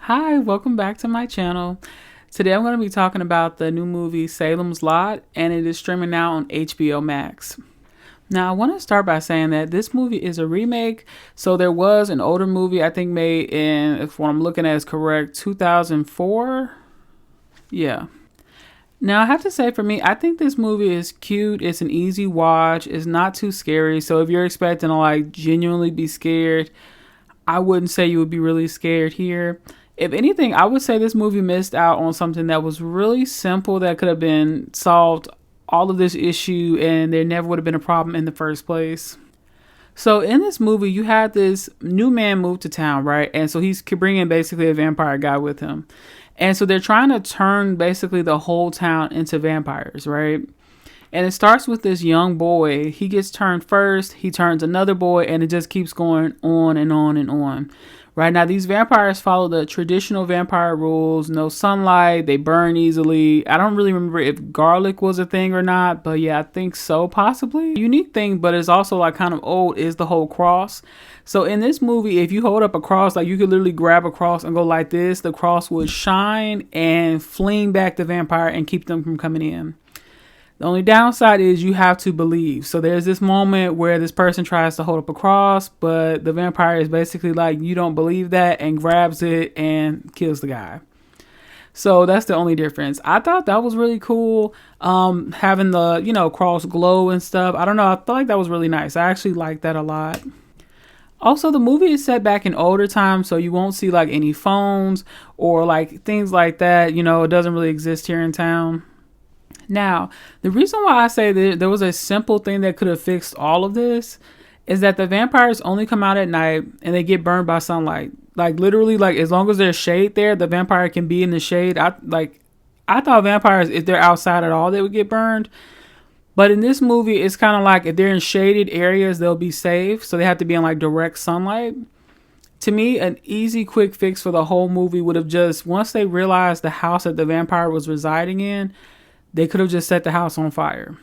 Hi, welcome back to my channel. Today I'm going to be talking about the new movie Salem's Lot, and it is streaming now on HBO Max. Now, I want to start by saying that this movie is a remake. So there was an older movie, I think made in, if what I'm looking at is correct, 2004. Yeah. Now, I have to say, for me, I think this movie is cute. It's an easy watch. It's not too scary. So if you're expecting to genuinely be scared, I wouldn't say you would be really scared here. If anything, I would say this movie missed out on something that was really simple that could have been solved all of this issue and there never would have been a problem in the first place. So in this movie, you had this new man move to town, right? And so he's bringing basically a vampire guy with him. And so they're trying to turn basically the whole town into vampires, right? And it starts with this young boy. He gets turned first, he turns another boy, and it just keeps going on and on and on. Right now, these vampires follow the traditional vampire rules. No sunlight, they burn easily. I don't really remember if garlic was a thing or not, but yeah, I think so, possibly. Unique thing, but it's also kind of old, is the whole cross. So in this movie, if you hold up a cross, you could literally grab a cross and go like this. The cross would shine and fling back the vampire and keep them from coming in. The only downside is you have to believe. So there's this moment where this person tries to hold up a cross, but the vampire is basically you don't believe that, and grabs it and kills the guy. So that's the only difference. I thought that was really cool. Having the, cross glow and stuff. I don't know. I felt like that was really nice. I actually liked that a lot. Also, the movie is set back in older times, so you won't see any phones or things like that. It doesn't really exist here in town. Now, the reason why I say that there was a simple thing that could have fixed all of this is that the vampires only come out at night and they get burned by sunlight. Literally, as long as there's shade there, the vampire can be in the shade. I thought vampires, if they're outside at all, they would get burned. But in this movie, it's kind of if they're in shaded areas, they'll be safe. So they have to be in direct sunlight. To me, an easy, quick fix for the whole movie would have just, once they realized the house that the vampire was residing in, they could have just set the house on fire.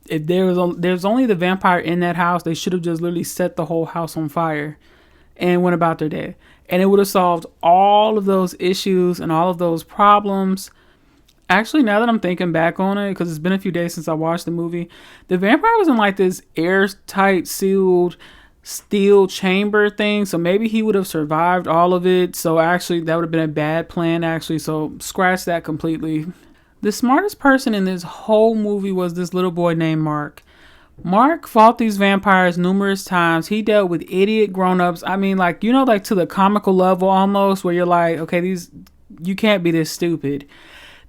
If there's only the vampire in that house, they should have just literally set the whole house on fire and went about their day. And it would have solved all of those issues and all of those problems. Actually, now that I'm thinking back on it, because it's been a few days since I watched the movie, the vampire was in this airtight, sealed steel chamber thing. So maybe he would have survived all of it. So actually, that would have been a bad plan, actually. So scratch that completely. The smartest person in this whole movie was this little boy named Mark. Mark fought these vampires numerous times. He dealt with idiot grown-ups. I mean, to the comical level almost, where you're okay, you can't be this stupid.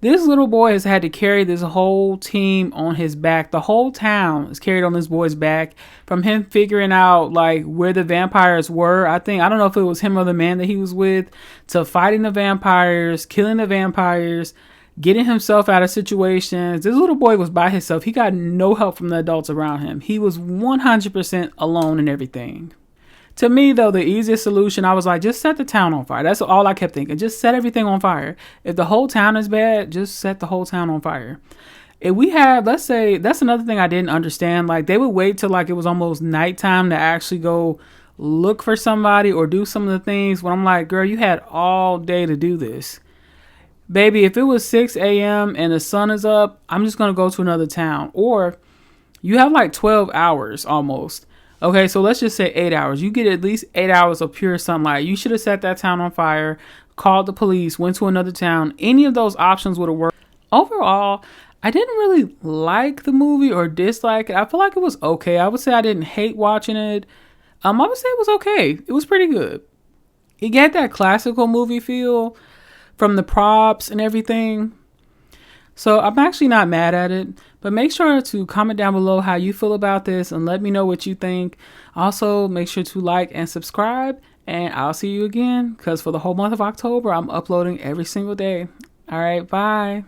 This little boy has had to carry this whole team on his back. The whole town is carried on this boy's back. From him figuring out where the vampires were. I don't know if it was him or the man that he was with, to fighting the vampires, killing the vampires, getting himself out of situations. This little boy was by himself. He got no help from the adults around him. He was 100% alone in everything. To me, though, the easiest solution, I was just set the town on fire. That's all I kept thinking. Just set everything on fire. If the whole town is bad, just set the whole town on fire. If we have, let's say, that's another thing I didn't understand. They would wait till it was almost nighttime to actually go look for somebody or do some of the things. When I'm girl, you had all day to do this. Baby, if it was 6 a.m. and the sun is up, I'm just going to go to another town. Or you have 12 hours almost. Okay, so let's just say 8 hours. You get at least 8 hours of pure sunlight. You should have set that town on fire, called the police, went to another town. Any of those options would have worked. Overall, I didn't really like the movie or dislike it. I feel like it was okay. I would say I didn't hate watching it. I would say it was okay. It was pretty good. It had that classical movie feel from the props and everything. So I'm actually not mad at it, but make sure to comment down below how you feel about this and let me know what you think. Also, make sure to like and subscribe, and I'll see you again, because for the whole month of October, I'm uploading every single day. All right, bye.